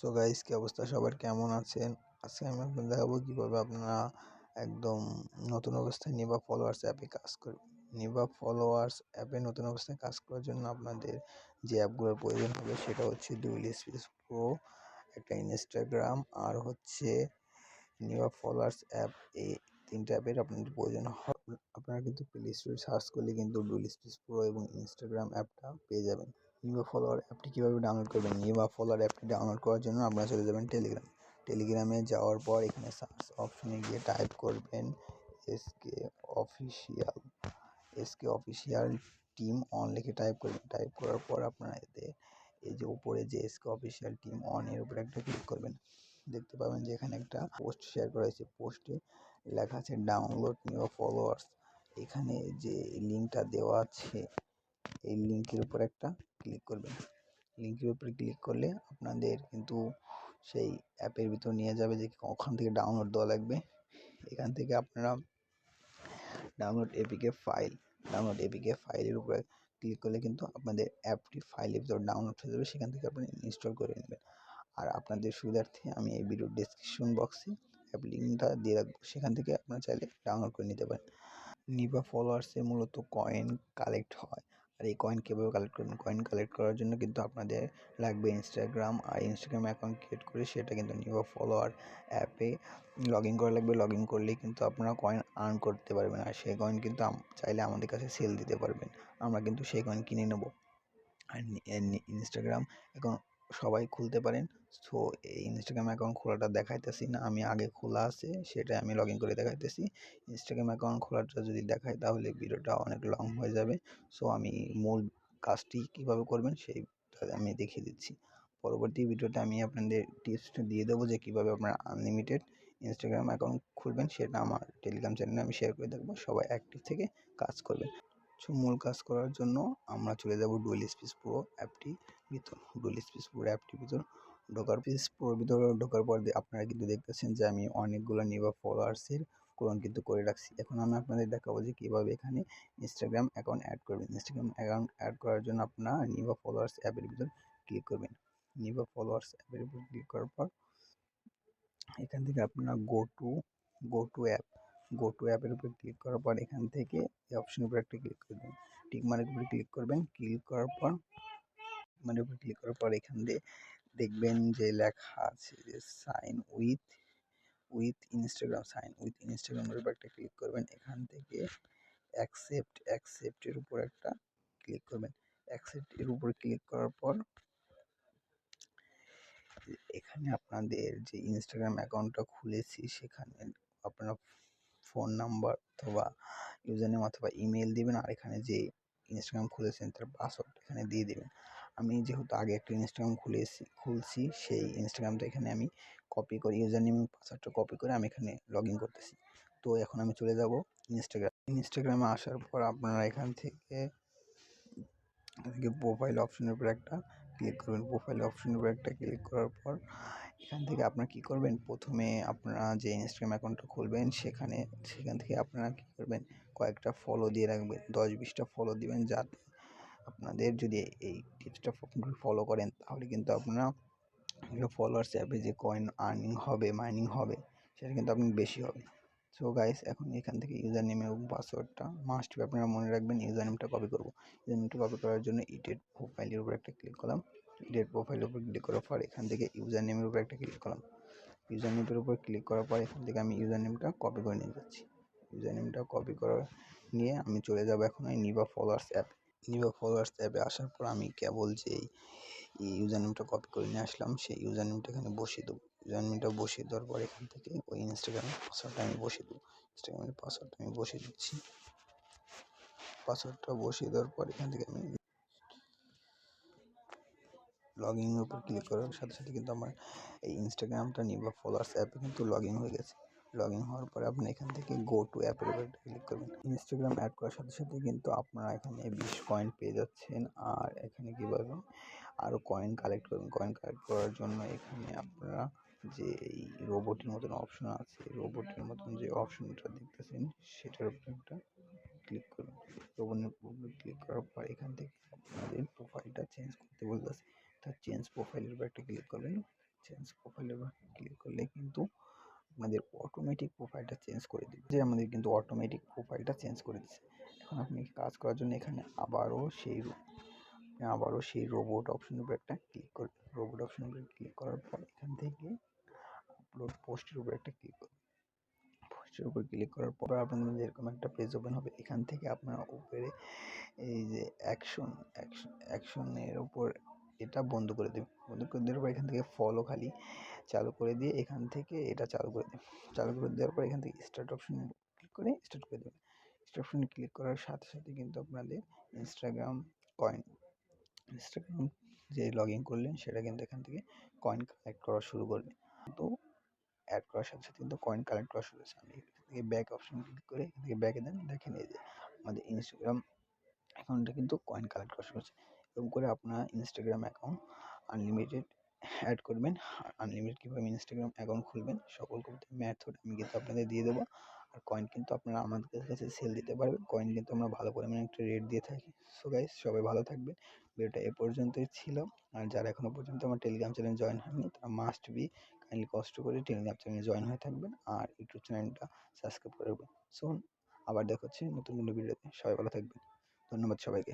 So guys, কি অবস্থা সবার, কেমন আছেন? আজকে আমি আপনাদের দেখাবো কিভাবে আপনারা একদম নতুন অবস্থায় নিবা ফলোয়ার্স অ্যাপে কাজ করবেন। নিবা ফলোয়ার্স অ্যাপে নতুন অবস্থায় কাজ করার জন্য আপনাদের যে অ্যাপগুলোর প্রয়োজন হবে সেটা হচ্ছে ডুয়েল স্পেস প্রো, একটা ইনস্টাগ্রাম, আর হচ্ছে নিবা ফলোয়ার্স অ্যাপ। এই তিনটা অ্যাপের আপনাদের প্রয়োজন হবে। আপনারা কিন্তু প্লে স্টোরে সার্চ করলে কিন্তু ডুয়েল স্পেস প্রো এবং ইনস্টাগ্রাম অ্যাপটা পেয়ে যাবেন। নিবা ফলোয়ার অ্যাপটি কীভাবে ডাউনলোড করবেন? নিবা ফলোয়ার অ্যাপটি ডাউনলোড করার জন্য আপনারা চলে যাবেন টেলিগ্রামে যাওয়ার পর এখানে সার্চ অপশনে গিয়ে টাইপ করবেন এসকে অফিসিয়াল টিম অন লিখে টাইপ করবেন। টাইপ করার পর আপনারা এতে এই যে উপরে যে এসকে অফিসিয়াল টিম অন এর উপরে একটা ক্লিক করবেন। দেখতে পাবেন যে এখানে একটা পোস্ট শেয়ার করা হয়েছে। পোস্টে লেখা আছে ডাউনলোড নিবা ফলোয়ার্স। এখানে যে লিঙ্কটা দেওয়া আছে এই লিঙ্কের উপর একটা ক্লিক করবেন। লিঙ্কের উপরে ক্লিক করলে আপনাদের কিন্তু সেই অ্যাপের ভিতর নিয়ে যাবে, যে ওখান থেকে ডাউনলোড দেওয়া লাগবে। এখান থেকে আপনারা ডাউনলোড এপিকে ফাইলের উপরে ক্লিক করলে কিন্তু আপনাদের অ্যাপটি ফাইলের ভিতর ডাউনলোড হয়ে যাবে। সেখান থেকে আপনি ইনস্টল করে নেবেন। আর আপনাদের সুবিধার্থে আমি এই ভিডিওর ডেসক্রিপশন বক্সে অ্যাপ লিঙ্কটা দিয়ে রাখবো, সেখান থেকে আপনারা চাইলে ডাউনলোড করে নিতে পারেন। নিবা ফলোয়ার্সে মূলত কয়েন কালেক্ট হয়। আর এই কয়েন কীভাবে কালেক্ট করবেন? কয়েন কালেক্ট করার জন্য কিন্তু আপনাদের লাগবে ইনস্টাগ্রাম, আর ইনস্টাগ্রাম অ্যাকাউন্ট ক্রিয়েট করে সেটা কিন্তু নিবা ফলোয়ার অ্যাপে লগ ইন করা লাগবে। লগ ইন করলেই কিন্তু আপনারা কয়েন আর্ন করতে পারবেন, আর সেই কয়েন কিন্তু চাইলে আমাদের কাছে সেল দিতে পারবেন। আমরা কিন্তু সেই কয়েন কিনে নেব। আর ইনস্টাগ্রাম অ্যাকাউন্ট সবাই খুলতে পারেন। সো এই ইনস্টাগ্রাম অ্যাকাউন্ট খোলাটা দেখাইতেছি না, আমি আগে খোলা আছে সেটা আমি লগ ইন করে দেখাইতেছি। ইনস্টাগ্রাম অ্যাকাউন্ট খোলাটা যদি দেখাই তাহলে ভিডিওটা অনেক লং হয়ে যাবে। সো আমি মূল কাজটি কীভাবে করবেন সেইটা আমি দেখিয়ে দিচ্ছি। পরবর্তী ভিডিওতে আমি আপনাদের টিপসটা দিয়ে দেবো যে কীভাবে আপনারা আনলিমিটেড ইনস্টাগ্রাম অ্যাকাউন্ট খুলবেন, সেটা আমার টেলিগ্রাম চ্যানেলে আমি শেয়ার করে দেবো। সবাই অ্যাক্টিভ থেকে কাজ করবেন। মূল কাজ করার জন্য আমরা চলে যাব ডুয়েল স্পেস প্রো অ্যাপটির ভিতর। ডুয়েল স্পেস প্রো অ্যাপটির ভিতর ঢোকার পর আপনারা কিন্তু দেখতেছেন যে আমি অনেকগুলো নিবা ফলোয়ার্সের ক্লোন কিন্তু করে রাখছি। এখন আমি আপনাদের দেখাবো যে কীভাবে এখানে ইনস্টাগ্রাম অ্যাকাউন্ট অ্যাড করবেন। ইনস্টাগ্রাম অ্যাকাউন্ট অ্যাড করার জন্য আপনারা নিবা ফলোয়ার্স অ্যাপের ভিতর ক্লিক করবেন। নিবা ফলোয়ার্স অ্যাপের উপর ক্লিক করার পর এখান থেকে আপনারা গো টু অ্যাপের উপর ক্লিক করার পর এখান থেকে এই অপশনের উপর একটা ক্লিক করবেন। টিকমার্কের উপরে ক্লিক করবেন। ক্লিক করার পর এখান দিয়ে দেখবেন যে লেখা আছে যে সাইন উইথ ইনস্টাগ্রামের উপর একটা ক্লিক করবেন। এখান থেকে অ্যাকসেপ্টের উপর একটা ক্লিক করবেন। অ্যাকসেপ্টের উপর ক্লিক করার পর এখানে আপনাদের যে ইনস্টাগ্রাম অ্যাকাউন্টটা খুলেছি সেখানে আপনারা ফোন নাম্বার অথবা ইউজার নেম অথবা ইমেল দিবেন, আর এখানে যে ইনস্টাগ্রাম খুলেছেন তার পাসওয়ার্ড এখানে দিয়ে দেবেন। আমি যেহেতু আগে একটা ইনস্টাগ্রাম খুলছি সেই ইনস্টাগ্রামটা এখানে আমি কপি করে ইউজার নেম এবং পাসওয়ার্ডটা কপি করে আমি এখানে লগ ইন করতেছি। তো এখন আমি চলে যাব ইনস্টাগ্রামে আসার পর আপনারা এখান থেকে প্রোফাইল অপশনের উপর একটা ক্লিক করবেন। প্রোফাইল অপশনের উপর একটা ক্লিক করার পর এখান থেকে আপনারা কী করবেন, প্রথমে আপনারা যে ইনস্টাগ্রাম অ্যাকাউন্টটা খুলবেন সেখান থেকে আপনারা কী করবেন, কয়েকটা ফলো দিয়ে রাখবেন। 10-20টা ফলো দিবেন, যাতে আপনাদের যদি এই টিপসটা ফলো করেন তাহলে কিন্তু আপনারা ফলোয়ার্স অ্যাপে যে কয়েন মাইনিং হবে সেটা কিন্তু আপনার বেশি হবে। সো গাইস, এখন এখান থেকে ইউজার নেম এবং পাসওয়ার্ডটা মাস্ট বি আপনারা মনে রাখবেন। ইউজার নেমটা কপি করবো। ইউজার নেমটা কপি করার জন্য এডিট প্রোফাইলের উপর একটা ক্লিক করলাম। এডিট প্রোফাইলের উপর ক্লিক করার পর এখান থেকে ইউজার নেমের উপর একটা ক্লিক করলাম। ইউজার নেমের উপর ক্লিক করার পর এখান থেকে আমি ইউজার নেমটা কপি করে নিয়ে যাচ্ছি। ইউজার নেমটা কপি করে নিয়ে আমি চলে যাব এখন এই নিবা ফলোয়ার্স অ্যাপে আসার পর আমি কেবল যে ইউজার নেমটা কপি করে নিয়ে আসলাম সেই ইউজার নেমটা এখানে বসিয়ে দেবো। ইউজার নেমটা বসিয়ে দেওয়ার পর এখান থেকে ওই ইনস্টাগ্রামের পাসওয়ার্ডটা আমি বসিয়ে দেবো। ইনস্টাগ্রামের পাসওয়ার্ডটা আমি বসিয়ে দিচ্ছি। পাসওয়ার্ডটা বসিয়ে দেওয়ার পর এখান থেকে আমি লগ ইনের উপর ক্লিক করার সাথে সাথে কিন্তু আমার এই ইনস্টাগ্রামটা নিবা ফলোয়ার্স অ্যাপে কিন্তু লগ ইন হয়ে গেছে। লগ ইন হওয়ার পরে আপনি এখান থেকে গো টু অ্যাপের উপর ক্লিক করবেন। ইনস্টাগ্রাম অ্যাড করার সাথে সাথে কিন্তু আপনারা এখানে 20 কয়েন পেয়ে যাচ্ছেন। আর এখানে কীভাবে আরও কয়েন কালেক্ট করবেন? কয়েন কালেক্ট করার জন্য এখানে আপনারা যে এই রোবটের মতন অপশন আছে, রোবটের মতন যে অপশনটা দেখতেছেন সেটার উপর একটা ক্লিক করবেন। রোবটের উপর ক্লিক করার পর এখান থেকে আপনাদের প্রোফাইলটা চেঞ্জ করতে বলতেছে। চেঞ্জ প্রোফাইলের উপর একটা ক্লিক করবেন। চেঞ্জ প্রোফাইলের উপর ক্লিক করলে কিন্তু আমাদের অটোমেটিক প্রোফাইলটা চেঞ্জ করে দিবে, যে আমাদের কিন্তু অটোমেটিক প্রোফাইলটা চেঞ্জ করে দিচ্ছে। এখন আপনি কাজ করার জন্য এখানে আবারও সেই রোবট অপশনের উপর একটা ক্লিক করবেন। রোবট অপশনের উপর ক্লিক করার পর এখান থেকে আপলোড পোস্টের উপর একটা ক্লিক করবেন। পোস্টের উপর ক্লিক করার পর আপনাদের এরকম একটা পেজ ওপেন হবে। এখান থেকে আপনারা উপরে এই যে অ্যাকশনের উপর এটা বন্ধ করে দেবেন। বন্ধ করে দেওয়ার পর এখান থেকে ফলো খালি চালু করে দিয়ে এখান থেকে এটা চালু করে দেবেন। চালু করে দেওয়ার পর এখান থেকে স্টার্ট অপশনে ক্লিক করে স্টার্ট করে দেবেন। স্টার্ট অপশনে ক্লিক করার সাথে সাথে কিন্তু আপনাদের ইনস্টাগ্রাম যে লগ ইন করলেন সেটা কিন্তু এখান থেকে কয়েন কালেক্ট করা শুরু করবে। তো অ্যাড করার সাথে সাথে কিন্তু কয়েন কালেক্ট করা শুরু হয়েছে। আমি এখান থেকে ব্যাক অপশন ক্লিক করে এখান থেকে ব্যাকে দেন, দেখেন এই যে আমাদের ইনস্টাগ্রাম অ্যাকাউন্টে কিন্তু কয়েন কালেক্ট করা শুরু হচ্ছে। এরকম করে আপনারা ইনস্টাগ্রাম অ্যাকাউন্ট আনলিমিটেড অ্যাড করবেন। আনলিমিটেড কীভাবে ইনস্টাগ্রাম অ্যাকাউন্ট খুলবেন সকল মেথড আমি কিন্তু আপনাদের দিয়ে দেবো। আর কয়েন কিন্তু আপনারা আমাদের কাছে সেল দিতে পারবেন। কয়েন কিন্তু আমরা ভালো পরিমাণে একটা রেট দিয়ে থাকি। সো গাইস, সবাই ভালো থাকবেন। ভিডিওটা এ পর্যন্তই ছিল। আর যারা এখনও পর্যন্ত আমার টেলিগ্রাম চ্যানেল জয়েন হয়নি তারা মাস্ট বি কাইন্ডলি কষ্ট করে টেলিগ্রাম চ্যানেলে জয়েন হয়ে থাকবেন আর ইউটিউব চ্যানেলটা সাবস্ক্রাইব করে রাখবেন। সো আবার দেখা হচ্ছে নতুন কোনো ভিডিওতে। সবাই ভালো থাকবেন। ধন্যবাদ সবাইকে।